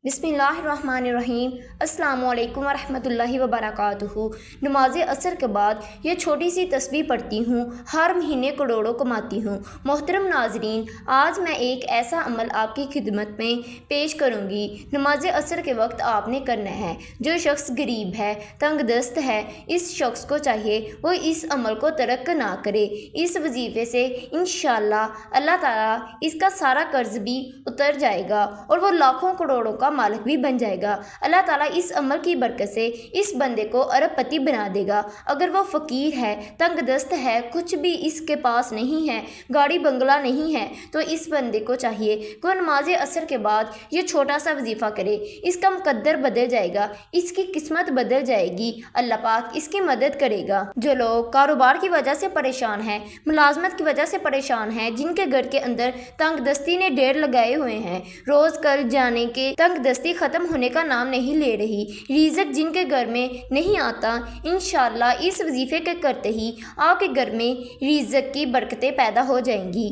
بسم اللہ الرحمن الرحیم۔ السلام علیکم ورحمۃ اللہ وبرکاتہ۔ نماز عصر کے بعد یہ چھوٹی سی تسبیح پڑھتی ہوں، ہر مہینے کروڑوں کماتی ہوں۔ محترم ناظرین، آج میں ایک ایسا عمل آپ کی خدمت میں پیش کروں گی۔ نماز عصر کے وقت آپ نے کرنا ہے۔ جو شخص غریب ہے، تنگ دست ہے، اس شخص کو چاہیے وہ اس عمل کو ترک نہ کرے۔ اس وظیفے سے انشاءاللہ اللہ تعالیٰ اس کا سارا قرض بھی اتر جائے گا اور وہ لاکھوں کروڑوں کا مالک بھی بن جائے گا۔ اللہ تعالیٰ اس عمل کی برکت سے اس بندے کو ارب پتی بنا دے گا۔ اگر وہ فقیر ہے، تنگ دست ہے، کچھ بھی اس کے پاس نہیں ہے، گاڑی بنگلہ نہیں ہے، تو اس بندے کو چاہیے کہ وہ نماز عصر کے بعد یہ چھوٹا سا وظیفہ کرے۔ اس کا مقدر بدل جائے گا، اس کی قسمت بدل جائے گی، اللہ پاک اس کی مدد کرے گا۔ جو لوگ کاروبار کی وجہ سے پریشان ہیں، ملازمت کی وجہ سے پریشان ہیں، جن کے گھر کے اندر تنگ دستی نے ڈیر لگائے ہوئے ہیں، روز کل جانے کے تنگ دستی ختم ہونے کا نام نہیں لے رہی، رزق جن کے گھر میں نہیں آتا، انشاءاللہ اس وظیفے کے کرتے ہی آپ کے گھر میں رزق کی برکتیں پیدا ہو جائیں گی۔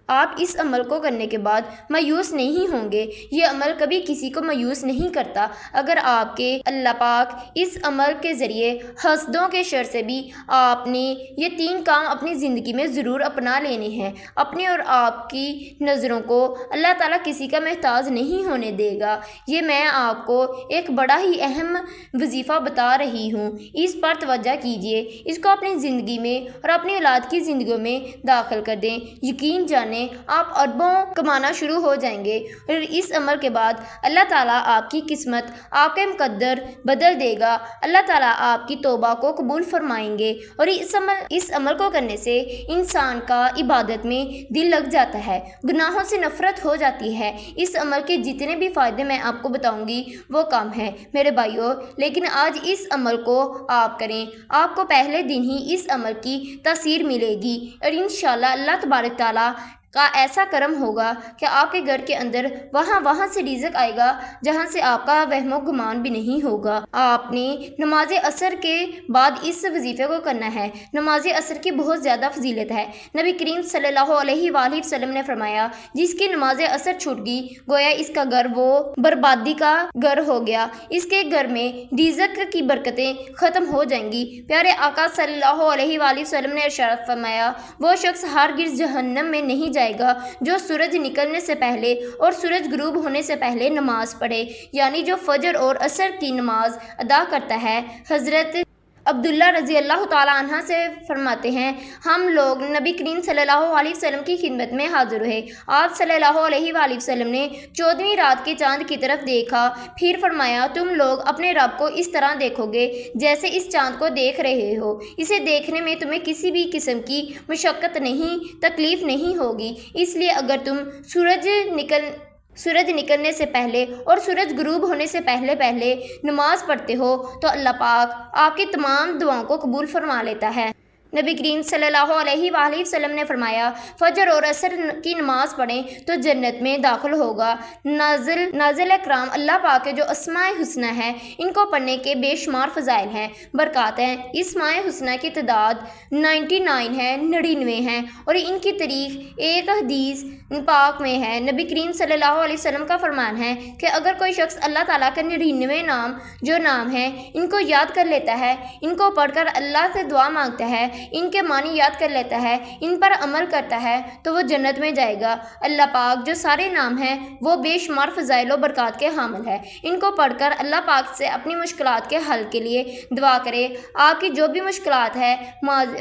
آپ اس عمل کو کرنے کے بعد مایوس نہیں ہوں گے۔ یہ عمل کبھی کسی کو مایوس نہیں کرتا۔ اگر آپ کے اللہ پاک اس عمل کے ذریعے حسدوں کے شر سے بھی آپ نے یہ 3 کام اپنی زندگی میں ضرور اپنا لینے ہیں۔ اپنے اور آپ کی نظروں کو اللہ تعالیٰ کسی کا محتاج نہیں ہونے دے گا۔ یہ میں آپ کو ایک بڑا ہی اہم وظیفہ بتا رہی ہوں، اس پر توجہ کیجیے، اس کو اپنی زندگی میں اور اپنی اولاد کی زندگیوں میں داخل کر دیں۔ یقین جانیں آپ اربوں کمانا شروع ہو جائیں گے، اور اس عمل کے بعد اللہ تعالیٰ آپ کی قسمت، آپ کے مقدر بدل دے گا۔ اللہ تعالیٰ آپ کی توبہ کو قبول فرمائیں گے، اور اس عمل کو کرنے سے انسان کا عبادت میں دل لگ جاتا ہے، گناہوں سے نفرت ہو جاتی ہے۔ اس عمل کے جتنے بھی فائدے میں آپ کو بتاؤں گی وہ کم ہیں میرے بھائیوں، لیکن آج اس عمل کو آپ کریں، آپ کو پہلے دن ہی اس عمل کی تاثیر ملے گی، اور انشاءاللہ اللہ تبارک تعالیٰ کا ایسا کرم ہوگا کہ آپ کے گھر کے اندر وہاں سے رزق آئے گا جہاں سے آپ کا وہم و گمان بھی نہیں ہوگا۔ آپ نے نماز عصر کے بعد اس وظیفے کو کرنا ہے۔ نماز عصر کی بہت زیادہ فضیلت ہے۔ نبی کریم صلی اللہ علیہ وآلہ وسلم نے فرمایا، جس کی نماز عصر چھوٹ گئی گویا اس کا گھر وہ بربادی کا گھر ہو گیا، اس کے گھر میں رزق کی برکتیں ختم ہو جائیں گی۔ پیارے آقا صلی اللہ علیہ وآلہ وسلم نے ارشاد فرمایا، وہ شخص ہرگز جہنم میں نہیں جائے گا جو سورج نکلنے سے پہلے اور سورج غروب ہونے سے پہلے نماز پڑھے، یعنی جو فجر اور عصر کی نماز ادا کرتا ہے۔ حضرت عبداللہ رضی اللہ تعالیٰ عنہ سے فرماتے ہیں، ہم لوگ نبی کریم صلی اللہ علیہ وسلم کی خدمت میں حاضر ہوئے۔ آپ صلی اللہ علیہ وآلہ وسلم نے 14ویں رات کے چاند کی طرف دیکھا، پھر فرمایا، تم لوگ اپنے رب کو اس طرح دیکھو گے جیسے اس چاند کو دیکھ رہے ہو۔ اسے دیکھنے میں تمہیں کسی بھی قسم کی مشقت نہیں، تکلیف نہیں ہوگی، اس لیے اگر تم سورج نکلنے سے پہلے اور سورج غروب ہونے سے پہلے نماز پڑھتے ہو تو اللہ پاک آپ کی تمام دعاؤں کو قبول فرما لیتا ہے۔ نبی کریم صلی اللہ علیہ وآلہ وسلم نے فرمایا، فجر اور عصر کی نماز پڑھیں تو جنت میں داخل ہوگا۔ نازل اکرام اللہ پاک کے جو اسماء حسنہ ہیں، ان کو پڑھنے کے بے شمار فضائل ہیں، برکات ہیں۔ اسماء حسنہ کی تعداد 99 ہیں، اور ان کی تاریخ ایک حدیث پاک میں ہے۔ نبی کریم صلی اللہ علیہ وسلم کا فرمان ہے کہ اگر کوئی شخص اللہ تعالیٰ کے 99 نام ہیں ان کو یاد کر لیتا ہے، ان کو پڑھ کر اللہ سے دعا مانگتا ہے، ان کے معنی یاد کر لیتا ہے، ان پر عمل کرتا ہے، تو وہ جنت میں جائے گا۔ اللہ پاک جو سارے نام ہیں وہ بے شمار فضائل و برکات کے حامل ہے۔ ان کو پڑھ کر اللہ پاک سے اپنی مشکلات کے حل کے لیے دعا کرے، آپ کی جو بھی مشکلات ہے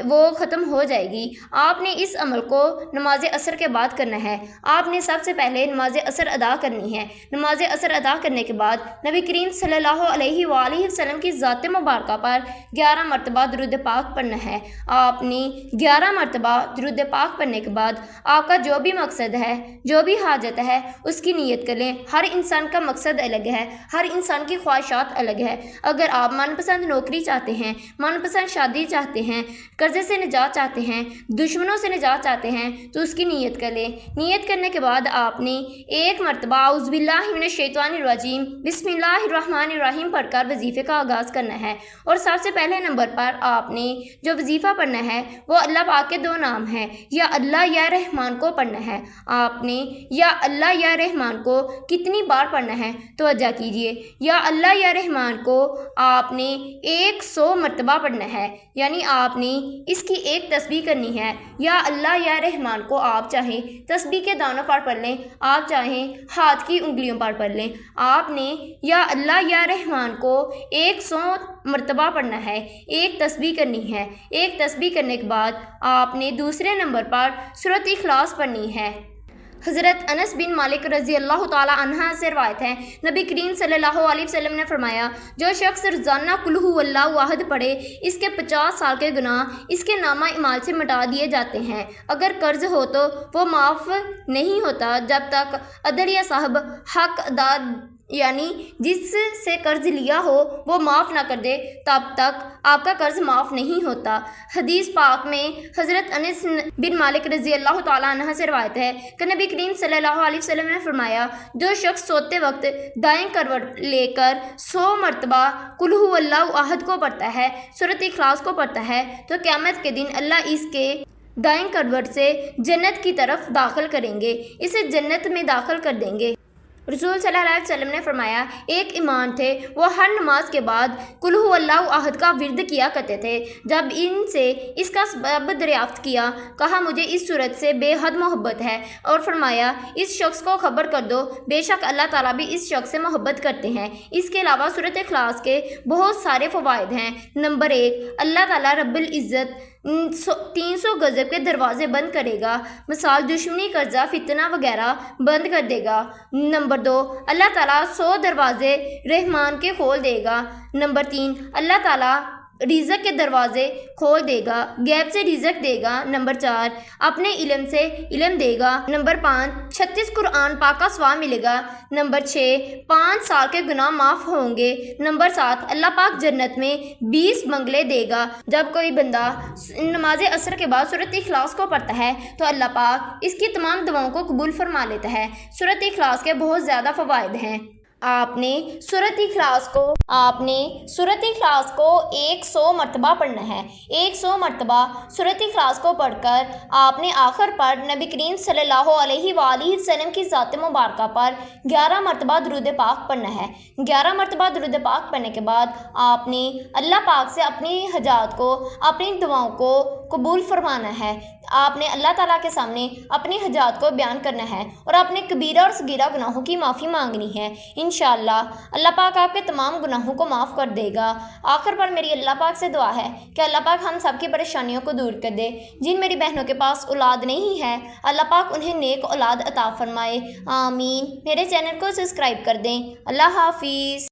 وہ ختم ہو جائے گی۔ آپ نے اس عمل کو نماز عصر کے بعد کرنا ہے۔ آپ نے سب سے پہلے نماز عصر ادا کرنی ہے۔ نماز عصر ادا کرنے کے بعد نبی کریم صلی اللہ علیہ وآلہ وسلم کی ذات مبارکہ پر 11 مرتبہ درود پاک پڑھنا ہے۔ آپ نے 11 مرتبہ درود پاک پڑھنے کے بعد آپ کا جو بھی مقصد ہے، جو بھی حاجت ہے، اس کی نیت کر لیں۔ ہر انسان کا مقصد الگ ہے، ہر انسان کی خواہشات الگ ہے۔ اگر آپ من پسند نوکری چاہتے ہیں، من پسند شادی چاہتے ہیں، قرضے سے نجات چاہتے ہیں، دشمنوں سے نجات چاہتے ہیں، تو اس کی نیت کر لیں۔ نیت کرنے کے بعد آپ نے 1 مرتبہ اعوذ باللہ من الشیطان الرجیم بسم اللہ الرحمن الرحیم پڑھ کر وظیفے کا آغاز کرنا ہے، اور سب سے پہلے نمبر پر آپ نے جو وظیفہ پڑھنا ہے وہ اللہ پاک کے دو نام ہیں، یا اللہ یا رحمان کو پڑھنا ہے۔ آپ نے یا اللہ یا رحمان کو کتنی بار پڑھنا ہے؟ توجہ کیجیے، یا اللہ یا رحمان کو آپ نے 100 مرتبہ پڑھنا ہے، یعنی آپ نے اس کی ایک تسبیح کرنی ہے۔ یا اللہ یا رحمان کو آپ چاہیں تسبیح کے دانوں پر پڑھ لیں، آپ چاہیں ہاتھ کی انگلیوں پر پڑھ لیں۔ آپ نے یا اللہ یا رحمان کو 100 مرتبہ پڑھنا ہے، ایک تسبیح کرنی ہے۔ ایک تسبیح کرنے کے بعد آپ نے دوسرے نمبر پر سورۃ اخلاص پڑھنی ہے۔ حضرت انس بن مالک رضی اللہ تعالی عنہ سے روایت ہے، نبی کریم صلی اللہ علیہ وسلم نے فرمایا، جو شخص روزانہ قل ھو اللہ احد پڑھے، اس کے 50 سال کے گناہ اس کے نامہ اعمال سے مٹا دیے جاتے ہیں۔ اگر قرض ہو تو وہ معاف نہیں ہوتا جب تک عدل یا صاحب حق ادا، یعنی جس سے قرض لیا ہو وہ معاف نہ کر دے تب تک آپ کا قرض معاف نہیں ہوتا۔ حدیث پاک میں حضرت انس بن مالک رضی اللہ تعالیٰ عنہ سے روایت ہے کہ نبی کریم صلی اللہ علیہ وسلم نے فرمایا، جو شخص سوتے وقت دائیں کروٹ لے کر 100 مرتبہ قل ھو اللہ احد کو پڑھتا ہے، سورۃ اخلاص کو پڑھتا ہے، تو قیامت کے دن اللہ اس کے دائیں کروٹ سے جنت کی طرف داخل کریں گے، اسے جنت میں داخل کر دیں گے۔ رسول صلی اللہ علیہ وسلم نے فرمایا، ایک امام تھے، وہ ہر نماز کے بعد قل ھو اللہ احد کا ورد کیا کرتے تھے۔ جب ان سے اس کا سبب دریافت کیا، کہا مجھے اس صورت سے بے حد محبت ہے، اور فرمایا اس شخص کو خبر کر دو، بے شک اللہ تعالیٰ بھی اس شخص سے محبت کرتے ہیں۔ اس کے علاوہ سورۃ اخلاص کے بہت سارے فوائد ہیں۔ نمبر 1، اللہ تعالیٰ رب العزت 300 غضب کے دروازے بند کرے گا، مثال دشمنی، قرضہ، فتنہ وغیرہ بند کر دے گا۔ نمبر 2، اللہ تعالیٰ 100 دروازے رحمان کے کھول دے گا۔ نمبر 3، اللہ تعالیٰ رزق کے دروازے کھول دے گا، غیب سے رزق دے گا۔ نمبر 4، اپنے علم سے علم دے گا۔ نمبر 5، 36 قرآن پاک کا ثواب ملے گا۔ نمبر 6، 5 سال کے گناہ معاف ہوں گے۔ نمبر 7، اللہ پاک جنت میں 20 بنگلے دے گا۔ جب کوئی بندہ نماز عصر کے بعد سورۃ اخلاص کو پڑھتا ہے تو اللہ پاک اس کی تمام دعاؤں کو قبول فرما لیتا ہے۔ سورۃ اخلاص کے بہت زیادہ فوائد ہیں۔ آپ نے سورۃ اخلاص کو 100 مرتبہ پڑھنا ہے۔ 100 مرتبہ سورۃ اخلاص کو پڑھ کر آپ نے آخر پر نبی کریم صلی اللہ علیہ وآلہ وسلم کی ذات مبارکہ پر 11 مرتبہ درود پاک پڑھنا ہے۔ 11 مرتبہ درود پاک پڑھنے کے بعد آپ نے اللہ پاک سے اپنی حاجات کو، اپنی دعاؤں کو قبول فرمانا ہے۔ آپ نے اللہ تعالیٰ کے سامنے اپنی حاجات کو بیان کرنا ہے اور اپنے کبیرہ اور صغیرہ گناہوں کی معافی مانگنی ہے۔ انشاءاللہ اللہ پاک آپ کے تمام گناہوں کو معاف کر دے گا۔ آخر پر میری اللہ پاک سے دعا ہے کہ اللہ پاک ہم سب کی پریشانیوں کو دور کر دے۔ جن میری بہنوں کے پاس اولاد نہیں ہے، اللہ پاک انہیں نیک اولاد عطا فرمائے، آمین۔ میرے چینل کو سبسکرائب کر دیں۔ اللہ حافظ۔